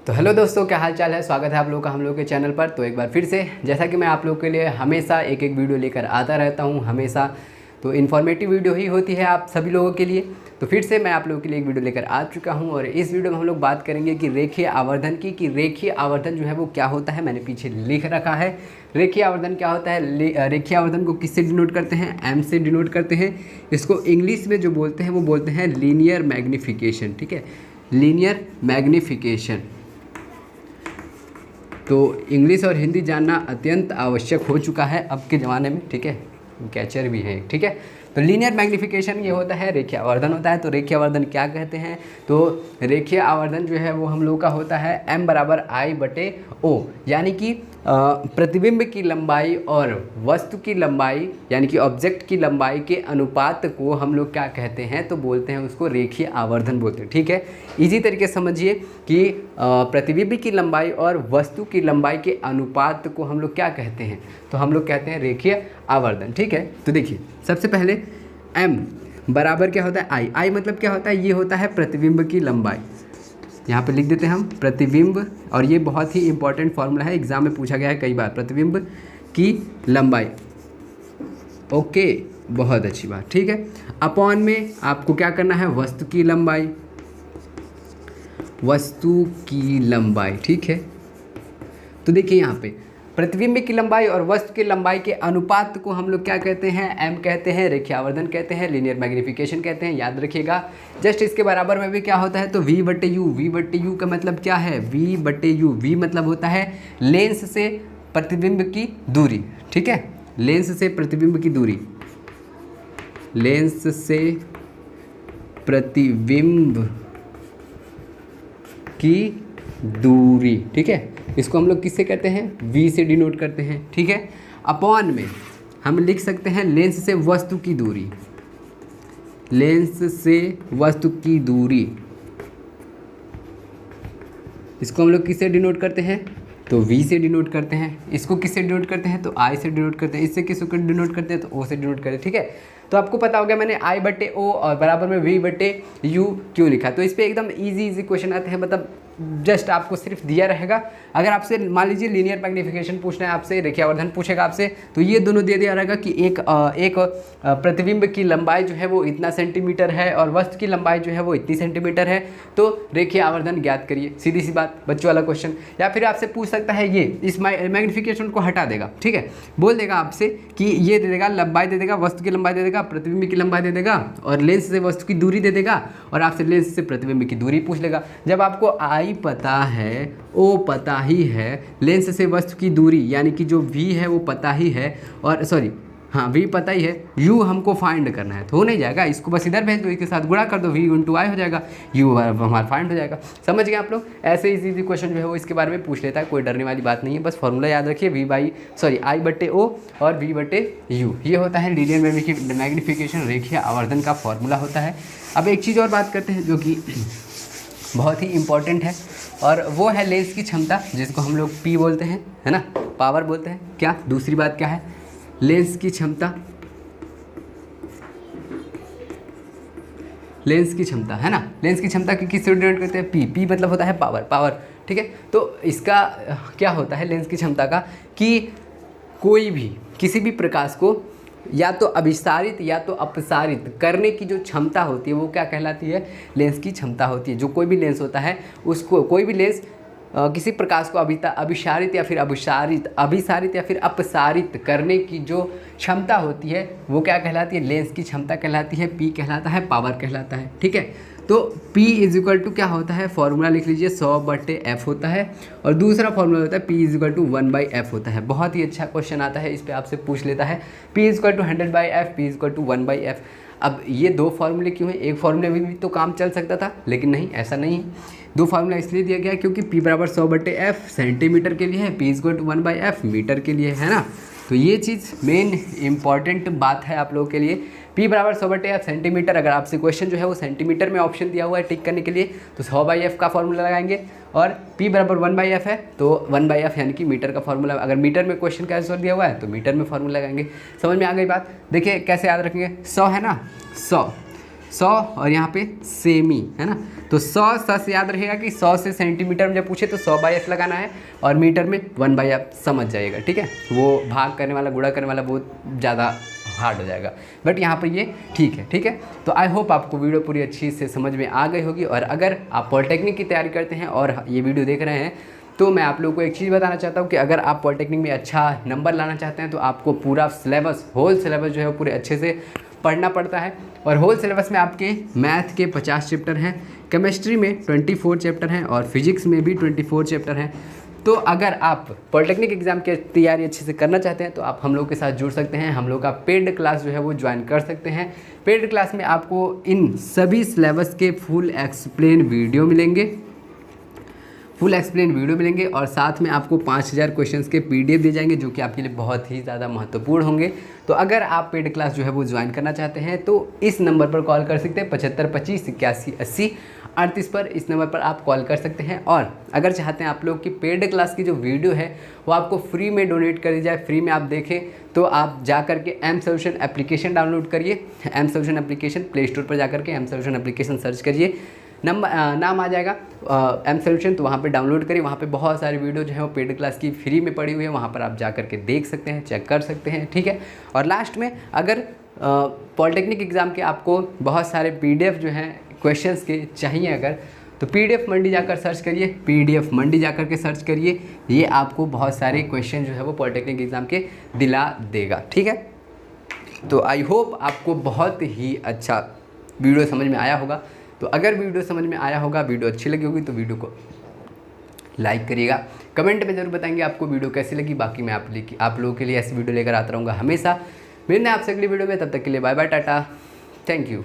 तो हेलो दोस्तों, क्या हाल चाल है। स्वागत है आप लोगों का हम लोग के चैनल पर। तो एक बार फिर से, जैसा कि मैं आप लोगों के लिए हमेशा एक वीडियो लेकर आता रहता हूं, हमेशा तो इन्फॉर्मेटिव वीडियो ही होती है आप सभी लोगों के लिए। तो फिर से मैं आप लोगों के लिए एक वीडियो लेकर आ चुका हूं और इस वीडियो में हम लोग बात करेंगे कि रेखीय आवर्धन की, कि रेखीय आवर्धन जो है वो क्या होता है। मैंने पीछे लिख रखा है रेखीय आवर्धन क्या होता है। रेखीय आवर्धन को किससे डिनोट करते हैं? एम से डिनोट करते हैं। इसको इंग्लिश में जो बोलते हैं वो बोलते हैं लीनियर मैग्नीफिकेशन। ठीक है, लीनियर मैग्नीफिकेशन। तो इंग्लिश और हिंदी जानना अत्यंत आवश्यक हो चुका है अब के ज़माने में। ठीक है, कैचर भी है। ठीक है, तो लीनियर मैग्नीफिकेशन ये होता है, रेखीय आवर्धन होता है। तो रेखीय आवर्धन क्या कहते हैं? तो रेखीय आवर्धन जो है वो हम लोग का होता है m बराबर I/O, यानी कि प्रतिबिंब की लंबाई और वस्तु की लंबाई यानी कि ऑब्जेक्ट की लंबाई के अनुपात को हम लोग क्या कहते हैं? तो बोलते हैं उसको रेखीय आवर्धन बोलते हैं। ठीक है, इजी तरीके से समझिए कि प्रतिबिंब की लंबाई और वस्तु की लंबाई के अनुपात को हम लोग क्या कहते हैं? तो हम लोग कहते हैं रेखीय आवर्धन। ठीक है, तो देखिए सबसे पहले m बराबर क्या होता है? I मतलब क्या होता है? ये होता है प्रतिबिंब की लंबाई। यहाँ पे लिख देते हैं हम प्रतिबिंब, और ये बहुत ही इंपॉर्टेंट फॉर्मूला है, एग्जाम में पूछा गया है कई बार। प्रतिबिंब की लंबाई, ओके, बहुत अच्छी बात। ठीक है, अपॉन में आपको क्या करना है? वस्तु की लंबाई, वस्तु की लंबाई। ठीक है, तो देखिए यहाँ पे प्रतिबिंब की लंबाई और वस्तु की लंबाई के अनुपात को हम लोग क्या कहते हैं? m कहते हैं, रेखीय आवर्धन कहते हैं, लीनियर मैग्नीफिकेशन कहते हैं। याद रखिएगा। जस्ट इसके बराबर में भी क्या होता है? तो v/u। v/u का मतलब क्या है? v/u, v मतलब होता है लेंस से प्रतिबिंब की दूरी। ठीक है, लेंस से प्रतिबिंब की दूरी, लेंस से प्रतिबिंब की दूरी। ठीक है, इसको हम लोग किससे करते हैं? v से डिनोट करते हैं। ठीक है, अपॉन में हम लिख सकते हैं लेंस से वस्तु की दूरी, लेंस से वस्तु की दूरी, इसको हम लोग किससे डिनोट करते हैं? तो v से डिनोट करते हैं। इसको किससे डिनोट करते हैं? तो I से डिनोट करते हैं। इससे किसको डिनोट करते हैं? तो O से डिनोट करते हैं। ठीक है, तो आपको पता हो गया मैंने I/O और बराबर में v/u क्यों लिखा। तो इस पर एकदम इजी क्वेश्चन आते हैं, मतलब जस्ट आपको सिर्फ दिया रहेगा। अगर आपसे मान लीजिए लीनियर मैग्नीफिकेशन पूछना है आपसे, रेखीय आवर्धन पूछेगा आपसे, तो ये दोनों दे दिया रहेगा कि एक प्रतिबिंब की लंबाई जो है वो इतना सेंटीमीटर है और वस्तु की लंबाई जो है वो इतनी सेंटीमीटर है। तो रेखीय आवर्धन ज्ञात करिए, सीधी सी बात, बच्चों वाला क्वेश्चन। या फिर आपसे पूछ सकता है, ये इस मैग्नीफिकेशन को हटा देगा। ठीक है, बोल देगा आपसे कि ये दे देगा, लंबाई दे देगा, वस्तु की लंबाई दे देगा, प्रतिबिंब की लंबाई दे देगा और लेंस से वस्तु की दूरी दे देगा, और आपसे लेंस से प्रतिबिंब की दूरी पूछ लेगा। जब आपको I पता है, O पता ही है, लेंस से वस्तु की दूरी यानी कि जो v है वो पता ही है, और सॉरी हाँ v पता ही है, u हमको फाइंड करना है, तो हो नहीं जाएगा। इसको बस इधर भेज दो, इसके साथ गुणा कर दो, v × I हो जाएगा, u हमारा फाइंड हो जाएगा। समझ गए आप लोग? ऐसे इजी क्वेश्चन जो है वो इसके बारे में पूछ लेता है, कोई डरने वाली बात नहीं है। बस फॉर्मूला याद रखिए, I/O और v/u, ये होता है लीनियर मैग्नीफिकेशन, रेखीय आवर्धन का फॉर्मूला होता है। अब एक चीज़ और बात करते हैं जो कि बहुत ही इम्पॉर्टेंट है, और वो है लेंस की क्षमता, जिसको हम लोग P बोलते हैं, है ना, पावर बोलते हैं। क्या दूसरी बात क्या है? लेंस की क्षमता, लेंस की क्षमता, है ना। लेंस की क्षमता की किससे डिनोट करते हैं? P मतलब होता है पावर, पावर। ठीक है, तो इसका क्या होता है लेंस की क्षमता का, कि कोई भी किसी भी प्रकाश को या तो अभिसारित या तो अपसारित करने की जो क्षमता होती है वो क्या कहलाती है? लेंस की क्षमता होती है। जो कोई भी लेंस होता है उसको, कोई भी लेंस किसी प्रकाश को अभिसारित या फिर अभिसारित या फिर अपसारित करने की जो क्षमता होती है वो क्या कहलाती है? लेंस की क्षमता कहलाती है। P कहलाता है, पावर कहलाता है। ठीक है, तो P = क्या होता है? फॉर्मूला लिख लीजिए, 100/f होता है, और दूसरा फॉर्मूला होता है P = 1/f होता है। बहुत ही अच्छा क्वेश्चन आता है, इस पर आपसे पूछ लेता है P = 100/f, P = 1/f। अब ये दो फार्मूले क्यों हैं? एक फार्मूले में भी तो काम चल सकता था, लेकिन नहीं, ऐसा नहीं है। दो फार्मूला इसलिए दिया गया है क्योंकि P = 100/f सेंटीमीटर के लिए है, P = 1/f मीटर के लिए, है ना। तो ये चीज़ मेन इम्पॉर्टेंट बात है आप लोगों के लिए। P = 100/f सेंटीमीटर, अगर आपसे क्वेश्चन जो है वो सेंटीमीटर में ऑप्शन दिया हुआ है टिक करने के लिए, तो 100/f का फॉर्मूला लगाएंगे, और P = 1/f है तो 1/f यानी कि मीटर का फॉर्मूला। अगर मीटर में क्वेश्चन का आंसर दिया हुआ है तो मीटर में फॉर्मूला लगाएंगे। समझ में आ गई बात? देखिए कैसे याद रखेंगे, 100 है ना, 100 100 और यहाँ पे सेमी, है ना। तो 100 से याद रहेगा कि 100 से सेंटीमीटर में जब पूछे तो 100/s लगाना है, और मीटर में 1/, आप समझ जाइएगा, ठीक है। वो भाग करने वाला, गुणा करने वाला बहुत ज़्यादा हार्ड हो जाएगा, बट यहाँ पर ये ठीक है, ठीक है। तो आई होप आपको वीडियो पूरी अच्छी से समझ में आ गई होगी। और अगर आप पॉलिटेक्निक की तैयारी करते हैं और ये वीडियो देख रहे हैं, तो मैं आप लोगों को एक चीज़ बताना चाहता हूँ कि अगर आप पॉलिटेक्निक में अच्छा नंबर लाना चाहते हैं तो आपको पूरा सिलेबस, होल सिलेबस जो है वो पूरे अच्छे से पढ़ना पड़ता है। और होल सिलेबस में आपके मैथ के 50 चैप्टर हैं, केमिस्ट्री में 24 चैप्टर हैं, और फिजिक्स में भी 24 चैप्टर हैं। तो अगर आप पॉलिटेक्निक एग्जाम की तैयारी अच्छे से करना चाहते हैं तो आप हम लोग के साथ जुड़ सकते हैं। हम लोग का पेड क्लास जो है वो ज्वाइन कर सकते हैं। पेड क्लास में आपको इन सभी सिलेबस के फुल एक्सप्लेन वीडियो मिलेंगे, और साथ में आपको 5000 क्वेश्चंस के PDF दिए जाएंगे, जो कि आपके लिए बहुत ही ज़्यादा महत्वपूर्ण होंगे। तो अगर आप पेड क्लास जो है वो ज्वाइन करना चाहते हैं तो इस नंबर पर कॉल कर सकते हैं, 75 25 81 80 38 पर। इस नंबर पर आप कॉल कर सकते हैं। और अगर चाहते हैं आप लोग की पेड क्लास की जो वीडियो है वो आपको फ्री में डोनेट करी जाए, फ्री में आप देखें, तो आप जा करके एम सॉल्यूशन एप्लीकेशन डाउनलोड करिए। M solution application play store पर जा करके एम सॉल्यूशन एप्लीकेशन सर्च करिए, नाम आ जाएगा एम सॉल्यूशन, तो वहाँ पे डाउनलोड करिए। वहाँ पे बहुत सारी वीडियो जो है वो पेड क्लास की फ्री में पड़ी हुई है, वहाँ पर आप जा करके देख सकते हैं, चेक कर सकते हैं, ठीक है। और लास्ट में अगर पॉलिटेक्निक एग्ज़ाम के आपको बहुत सारे PDF जो हैं क्वेश्चंस के चाहिए अगर, तो PDF मंडी जाकर सर्च करिए, PDF मंडी जाकर के सर्च करिए। ये आपको बहुत सारे क्वेश्चन जो है वो पॉलिटेक्निक एग्ज़ाम के दिला देगा, ठीक है। तो आई होप आपको बहुत ही अच्छा वीडियो समझ में आया होगा। तो अगर वीडियो समझ में आया होगा, वीडियो अच्छी लगी होगी, तो वीडियो को लाइक करिएगा, कमेंट में ज़रूर बताएंगे आपको वीडियो कैसी लगी। बाकी मैं आप लोगों के लिए ऐसी वीडियो लेकर आता रहूँगा हमेशा। मिलना है आपसे अगली वीडियो में, तब तक के लिए bye bye, tata, thank you.